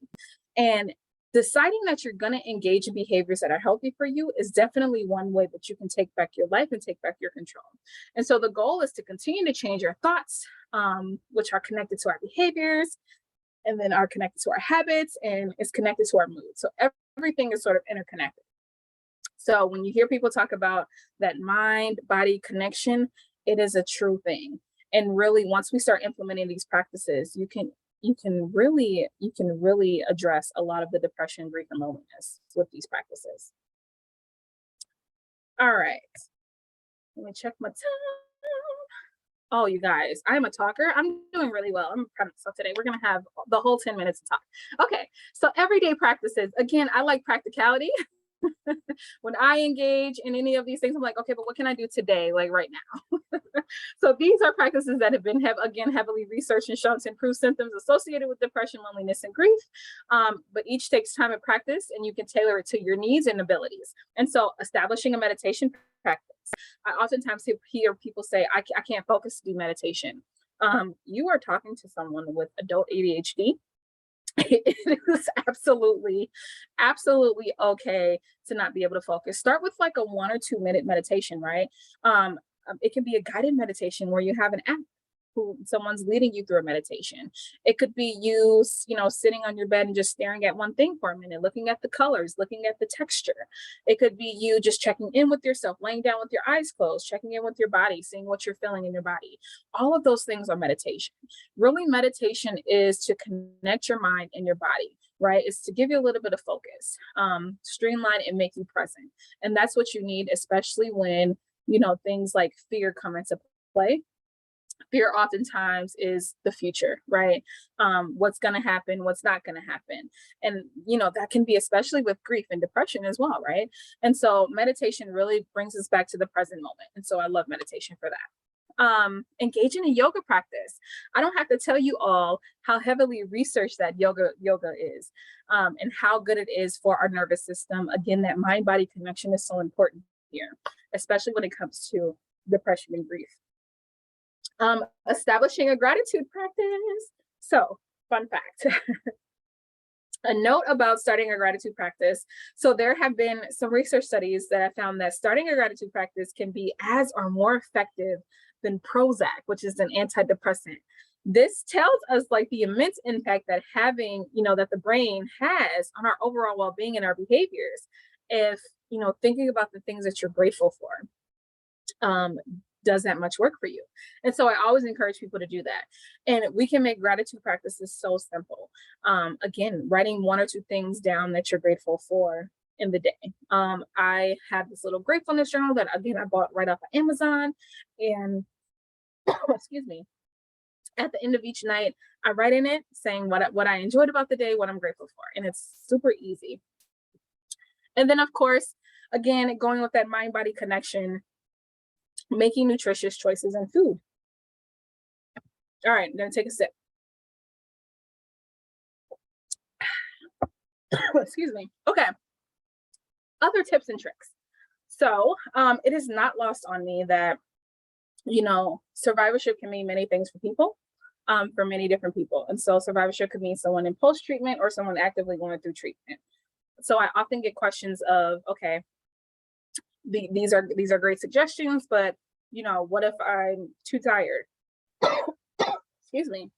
And deciding that you're going to engage in behaviors that are healthy for you is definitely one way that you can take back your life and take back your control. And so the goal is to continue to change our thoughts, which are connected to our behaviors, and then are connected to our habits, and is connected to our mood. So everything is sort of interconnected. So when you hear people talk about that mind-body connection, it is a true thing. And really, once we start implementing these practices, you can really address a lot of the depression, grief, and loneliness with these practices. All right, let me check my time. Oh, you guys, I'm a talker. I'm doing really well. I'm proud of myself today. We're gonna have the whole 10 minutes to talk. Okay, so everyday practices. Again, I like practicality. When I engage in any of these things, I'm like, okay, but what can I do today, like right now? So these are practices that have been heavily researched and shown to improve symptoms associated with depression, loneliness, and grief. But each takes time and practice, and you can tailor it to your needs and abilities. And so establishing a meditation practice. I oftentimes hear people say, I can't focus to do meditation. You are talking to someone with adult ADHD. It is absolutely okay to not be able to focus. Start with like a 1 or 2 minute meditation, right? It can be a guided meditation where you have an app who someone's leading you through a meditation. It could be you, sitting on your bed and just staring at one thing for a minute, looking at the colors, looking at the texture. It could be you just checking in with yourself, laying down with your eyes closed, checking in with your body, seeing what you're feeling in your body. All of those things are meditation. Really, meditation is to connect your mind and your body, right? It's to give you a little bit of focus, streamline and make you present. And that's what you need, especially when, things like fear come into play. Fear oftentimes is the future, right? What's going to happen, what's not going to happen. And, that can be especially with grief and depression as well, right? And so meditation really brings us back to the present moment. And so I love meditation for that. Engage in a yoga practice. I don't have to tell you all how heavily researched that yoga is, and how good it is for our nervous system. Again, that mind-body connection is so important here, especially when it comes to depression and grief. Establishing a gratitude practice. So, fun fact. A note about starting a gratitude practice. So there have been some research studies that have found that starting a gratitude practice can be as or more effective than Prozac, which is an antidepressant. This tells us like the immense impact that having, that the brain has on our overall well-being and our behaviors. if, thinking about the things that you're grateful for, does that much work for you? And so I always encourage people to do that. And we can make gratitude practices so simple. Again, writing 1 or 2 things down that you're grateful for in the day. I have this little gratefulness journal that, again, I bought right off of Amazon. And excuse me, at the end of each night, I write in it saying what I enjoyed about the day, what I'm grateful for. And it's super easy. And then, of course, again, going with that mind body connection, making nutritious choices in food. All right, I'm gonna take a sip. Excuse me. Okay. Other tips and tricks. So it is not lost on me that, survivorship can mean many things for people, for many different people. And so survivorship could mean someone in post-treatment or someone actively going through treatment. So I often get questions of, okay, these are great suggestions, but what if I'm too tired? Excuse me.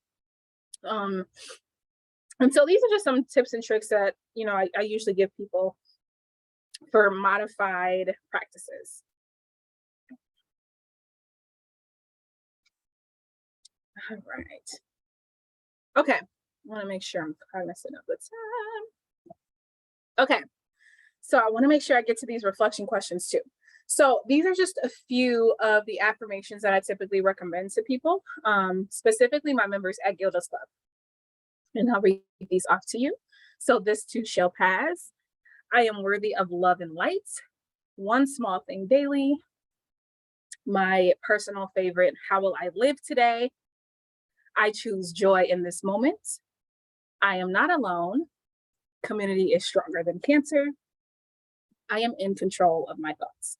And so these are just some tips and tricks that I usually give people for modified practices. All right. Okay. I want to make sure I'm cognizant of the time. Okay. So I want to make sure I get to these reflection questions too. So these are just a few of the affirmations that I typically recommend to people, specifically my members at Gilda's Club. And I'll read these off to you. So this too shall pass. I am worthy of love and light. One small thing daily. My personal favorite, how will I live today? I choose joy in this moment. I am not alone. Community is stronger than cancer. I am in control of my thoughts.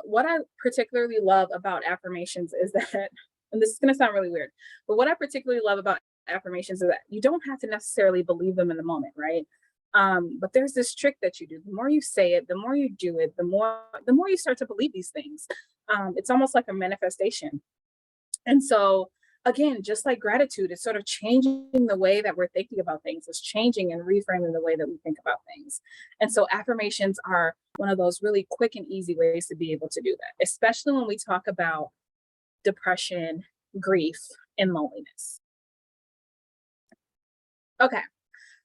What I particularly love about affirmations is that, and this is going to sound really weird, but what I particularly love about affirmations is that you don't have to necessarily believe them in the moment, right? But there's this trick that you do. The more you say it, the more you do it, the more you start to believe these things. It's almost like a manifestation. And so, again, just like gratitude, it's sort of changing the way that we're thinking about things. It's changing and reframing the way that we think about things. And so affirmations are one of those really quick and easy ways to be able to do that, especially when we talk about depression, grief, and loneliness. Okay.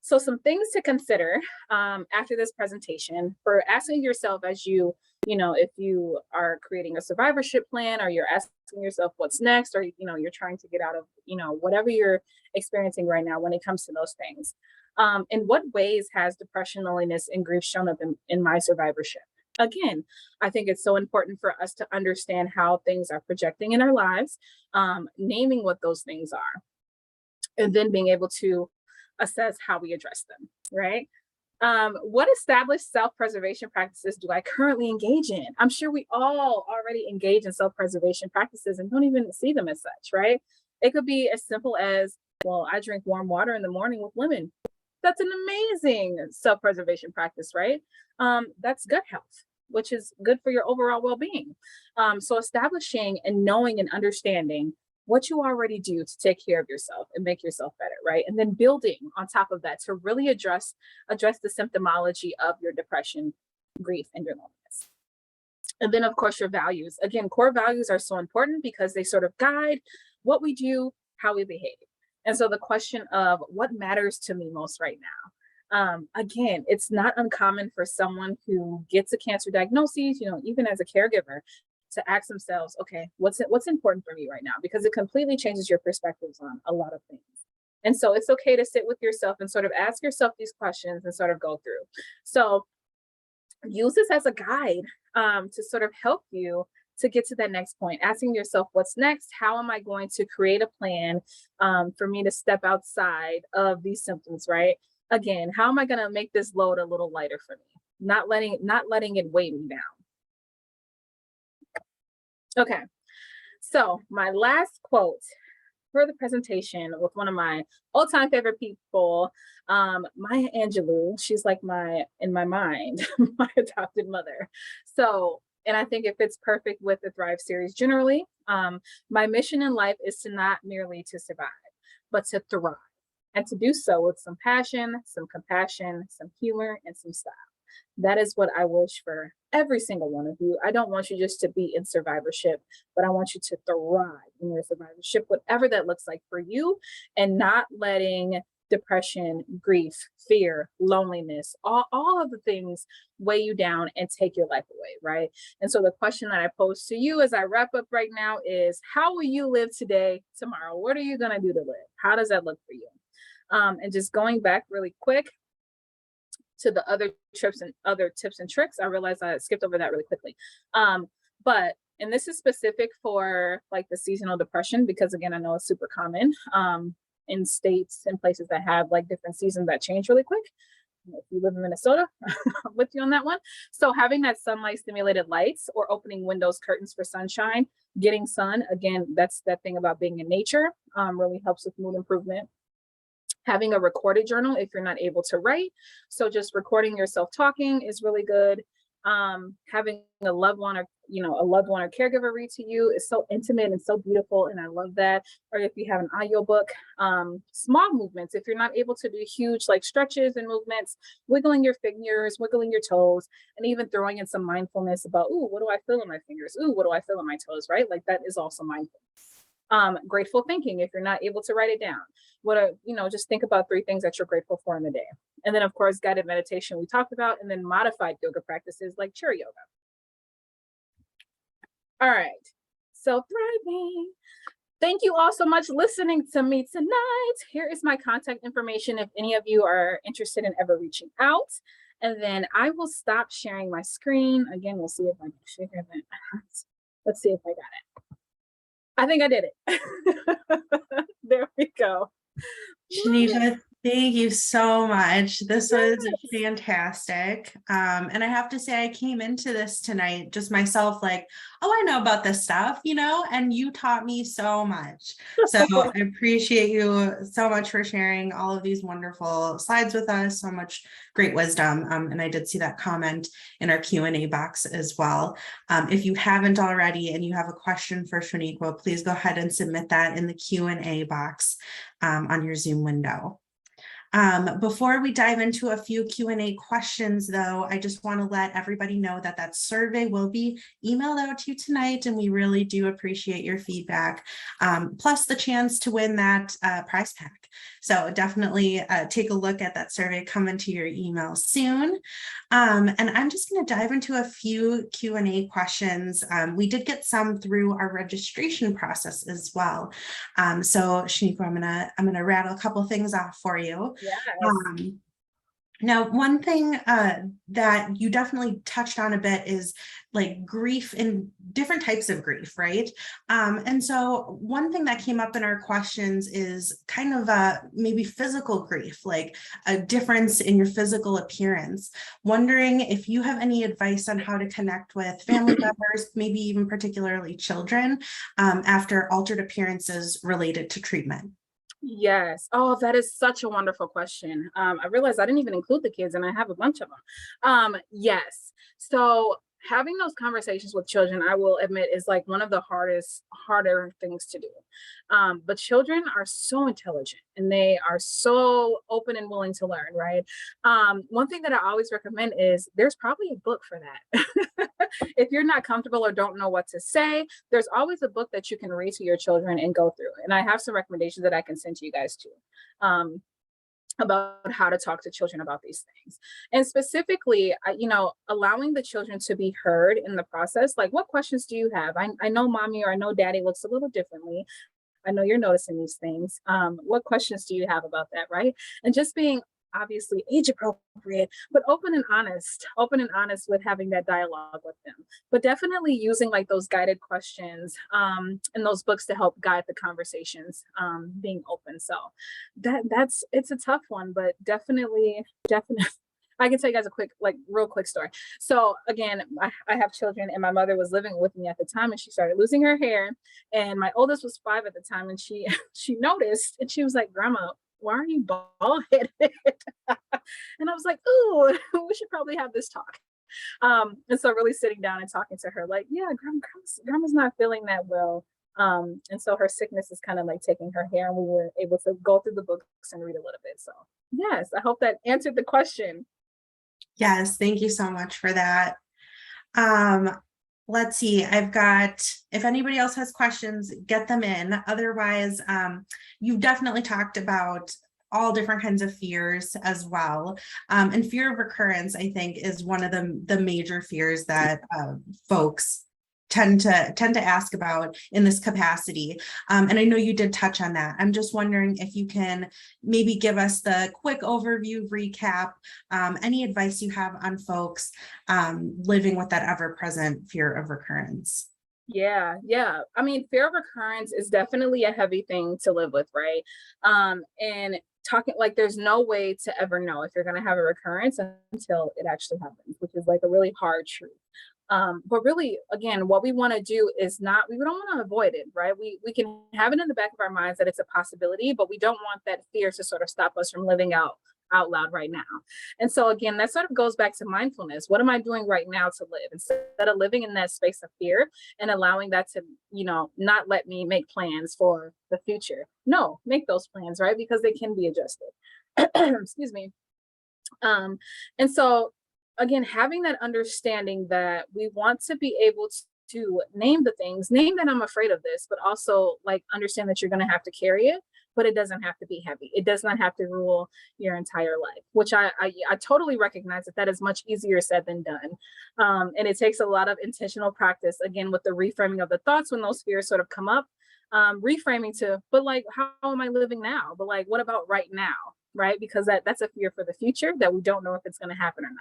So some things to consider after this presentation for asking yourself as if you are creating a survivorship plan, or you're asking yourself what's next, or you're trying to get out of whatever you're experiencing right now when it comes to those things. In what ways has depression, loneliness, and grief shown up in my survivorship? Again, I think it's so important for us to understand how things are projecting in our lives, naming what those things are, and then being able to assess how we address them, right? What established self-preservation practices do I currently engage in? I'm sure we all already engage in self-preservation practices and don't even see them as such, right? It could be as simple as, well, I drink warm water in the morning with lemon. That's an amazing self-preservation practice, right? That's gut health, which is good for your overall well-being. So establishing and knowing and understanding what you already do to take care of yourself and make yourself better, right? And then building on top of that to really address the symptomology of your depression, grief, and your loneliness. And then, of course, your values. Again, core values are so important because they sort of guide what we do, how we behave. And so the question of what matters to me most right now. Again, it's not uncommon for someone who gets a cancer diagnosis, even as a caregiver, to ask themselves, okay, what's important for me right now? Because it completely changes your perspectives on a lot of things. And so it's okay to sit with yourself and sort of ask yourself these questions and sort of go through. So use this as a guide to sort of help you to get to that next point, asking yourself, what's next? How am I going to create a plan for me to step outside of these symptoms, right? Again, how am I going to make this load a little lighter for me? Not letting it weigh me down. Okay, so my last quote for the presentation with one of my all-time favorite people, Maya Angelou. She's like in my mind, my adopted mother. So, and I think it fits perfect with the Thrive series generally. My mission in life is to not merely to survive, but to thrive. and to do so with some passion, some compassion, some humor, and some style. That is what I wish for every single one of you. I don't want you just to be in survivorship, but I want you to thrive in your survivorship, whatever that looks like for you, and not letting depression, grief, fear, loneliness, all of the things weigh you down and take your life away, right? And so the question that I pose to you as I wrap up right now is, how will you live today, tomorrow? What are you going to do to live? How does that look for you? And just going back really quick to the other tips and tricks, I realized I skipped over that really quickly. But and this is specific for like the seasonal depression, because again, I know it's super common in states and places that have like different seasons that change really quick. If you live in Minnesota, I'm with you on that one. So having that sunlight stimulated lights or opening windows, curtains for sunshine, getting sun, again, that's that thing about being in nature, really helps with mood improvement. Having a recorded journal if you're not able to write. So just recording yourself talking is really good. Having a loved one or caregiver read to you is so intimate and so beautiful, and I love that. Or if you have an audiobook, small movements, if you're not able to do huge like stretches and movements, wiggling your fingers, wiggling your toes, and even throwing in some mindfulness about, ooh, what do I feel in my fingers? Ooh, what do I feel in my toes, right? Like that is also mindful. Grateful thinking, if you're not able to write it down, just think about 3 things that you're grateful for in the day. And then of course, guided meditation we talked about, and then modified yoga practices like chair yoga. All right, so thriving. Thank you all so much listening to me tonight. Here is my contact information if any of you are interested in ever reaching out. And then I will stop sharing my screen. Again, we'll see if I can share that. Let's see if I got it. I think I did it. There we go. Shaunequa, thank you so much. This was Yes. fantastic. And I have to say, I came into this tonight just myself like, oh, I know about this stuff, and you taught me so much. So I appreciate you so much for sharing all of these wonderful slides with us, so much great wisdom. And I did see that comment in our Q&A box as well. If you haven't already and you have a question for Shaunequa, please go ahead and submit that in the Q&A box on your Zoom window. Before we dive into a few Q&A questions, though, I just want to let everybody know that that survey will be emailed out to you tonight, and we really do appreciate your feedback, plus the chance to win that prize pack. So definitely take a look at that survey coming to your email soon. And I'm just going to dive into a few Q&A questions. We did get some through our registration process as well. So Shaunequa, I'm gonna rattle a couple things off for you. Yes. Now, one thing that you definitely touched on a bit is like grief and different types of grief, right? And so one thing that came up in our questions is kind of maybe physical grief, like a difference in your physical appearance. Wondering if you have any advice on how to connect with family members, maybe even particularly children, after altered appearances related to treatment. Yes. Oh, that is such a wonderful question. I realized I didn't even include the kids, and I have a bunch of them. Yes. So having those conversations with children, I will admit, is like one of the harder things to do. But children are so intelligent and they are so open and willing to learn, right? One thing that I always recommend is there's probably a book for that. If you're not comfortable or don't know what to say, there's always a book that you can read to your children and go through. And I have some recommendations that I can send to you guys too. About how to talk to children about these things. And specifically, allowing the children to be heard in the process. Like, what questions do you have? I know mommy or I know daddy looks a little differently. I know you're noticing these things. What questions do you have about that, right? And just being obviously age appropriate, but open and honest with having that dialogue with them. But definitely using like those guided questions and those books to help guide the conversations, being open. So it's a tough one, but definitely. I can tell you guys a real quick story. So again, I have children, and my mother was living with me at the time, and she started losing her hair. And my oldest was 5 at the time, and she noticed, and she was like, "Grandma, why are you bald headed?" And I was like, "Ooh, we should probably have this talk." And so really sitting down and talking to her, like, "Yeah, grandma's not feeling that well. And so her sickness is kind of like taking her hair, and we were able to go through the books and read a little bit. So yes, I hope that answered the question. Yes, thank you so much for that. Um, let's see, I've got, if anybody else has questions, get them in. Otherwise, you've definitely talked about all different kinds of fears as well. And fear of recurrence, I think, is one of the major fears that folks tend to ask about in this capacity. And I know you did touch on that. I'm just wondering if you can maybe give us the quick overview recap, any advice you have on folks living with that ever-present fear of recurrence. Yeah, yeah. I mean, fear of recurrence is definitely a heavy thing to live with, right? And talking like there's no way to ever know if you're going to have a recurrence until it actually happens, which is like a really hard truth. But really, again, what we want to do is not, we don't want to avoid it, right? We can have it in the back of our minds that it's a possibility, but we don't want that fear to sort of stop us from living out loud right now. And so again, that sort of goes back to mindfulness. What am I doing right now to live instead of living in that space of fear and allowing that to, not let me make plans for the future? No, make those plans, right? Because they can be adjusted. Excuse me. And so again, having that understanding that we want to be able to name the things, name that I'm afraid of this, but also like understand that you're going to have to carry it, but it doesn't have to be heavy. It does not have to rule your entire life, which I totally recognize that is much easier said than done. And it takes a lot of intentional practice, again, with the reframing of the thoughts when those fears sort of come up, reframing to, but like, how am I living now? But like, what about right now? Right? Because that's a fear for the future that we don't know if it's going to happen or not.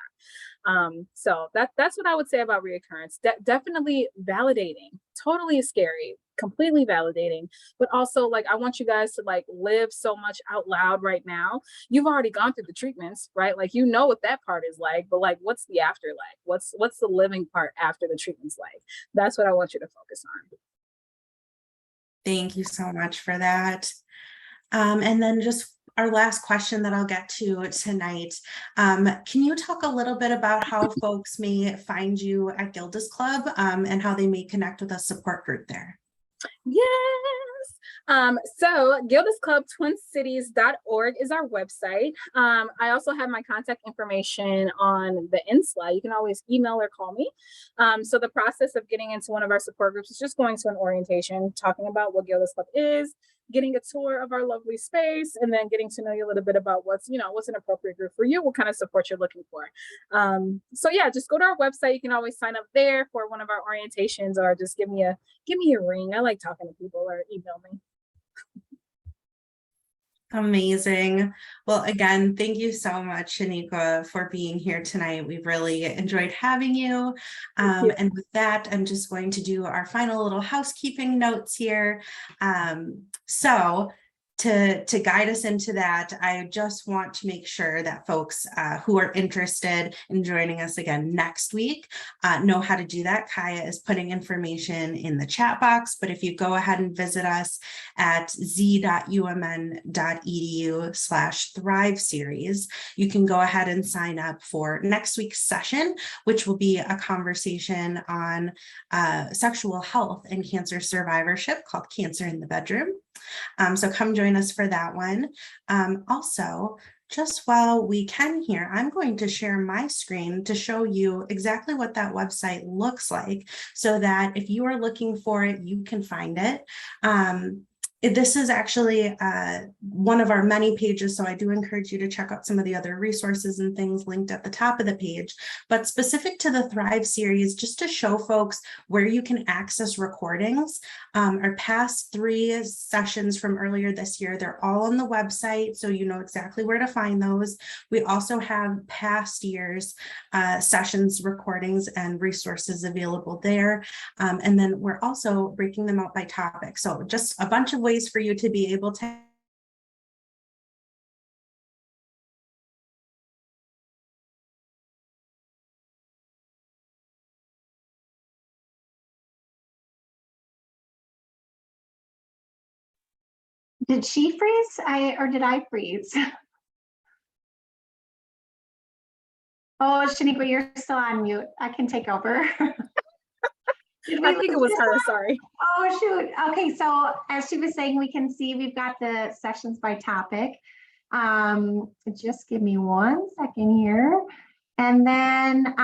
So that's what I would say about reoccurrence. Definitely validating, totally scary, completely validating, but also like I want you guys to like live so much out loud right now. You've already gone through the treatments, right? Like you know what that part is like, but like what's the after like? What's the living part after the treatments like? That's what I want you to focus on. Thank you so much for that. And then just our last question that I'll get to tonight. Can you talk a little bit about how folks may find you at Gilda's Club and how they may connect with a support group there? Yes. So Gilda's Club TwinCities.org is our website. I also have my contact information on the end slide. You can always email or call me. So the process of getting into one of our support groups is just going to an orientation, talking about what Gilda's Club is, getting a tour of our lovely space, and then getting to know you a little bit about what's an appropriate group for you, what kind of support you're looking for. So yeah, just go to our website. You can always sign up there for one of our orientations, or just give me a ring. I like talking to people, or email me. Amazing. Well, again, thank you so much, Shaunequa, for being here tonight. We've really enjoyed having you. And with that, I'm just going to do our final little housekeeping notes here. So to guide us into that, I just want to make sure that folks who are interested in joining us again next week know how to do that. Kaya is putting information in the chat box, but if you go ahead and visit us at z.umn.edu/Thrive series, you can go ahead and sign up for next week's session, which will be a conversation on sexual health and cancer survivorship called Cancer in the Bedroom. So come join us for that one. Also, just while we can here, I'm going to share my screen to show you exactly what that website looks like so that if you are looking for it, you can find it. This is actually one of our many pages, so I do encourage you to check out some of the other resources and things linked at the top of the page. But specific to the Thrive series, just to show folks where you can access recordings, our past 3 sessions from earlier this year, they're all on the website, so you know exactly where to find those. We also have past years sessions, recordings, and resources available there. And then we're also breaking them out by topic. So just a bunch of ways for you to be able to Did she freeze? Or did I freeze? Oh, Shaunequa, you're still on mute. I can take over. Did I we think it lose was this her, one? sorry. Oh, shoot. Okay, so as she was saying, we can see we've got the sessions by topic. Just give me 1 second here. And then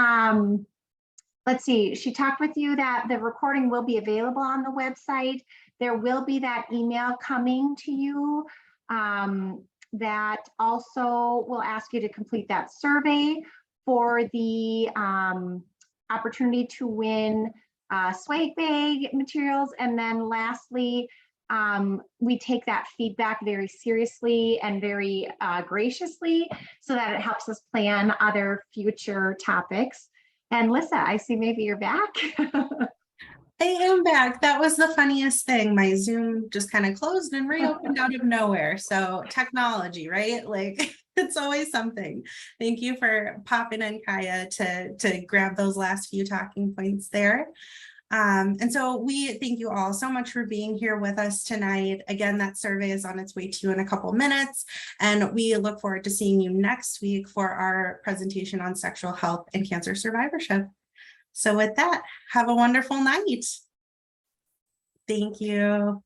let's see, she talked with you that the recording will be available on the website. There will be that email coming to you that also will ask you to complete that survey for the opportunity to win swag bag materials. And then lastly, we take that feedback very seriously and very graciously so that it helps us plan other future topics. And Lissa, I see maybe you're back. I am back. That was the funniest thing. My Zoom just kind of closed and reopened out of nowhere. So technology, right? Like it's always something. Thank you for popping in, Kaya, to grab those last few talking points there. And so we thank you all so much for being here with us tonight. Again, that survey is on its way to you in a couple minutes, and we look forward to seeing you next week for our presentation on sexual health and cancer survivorship. So with that, have a wonderful night. Thank you.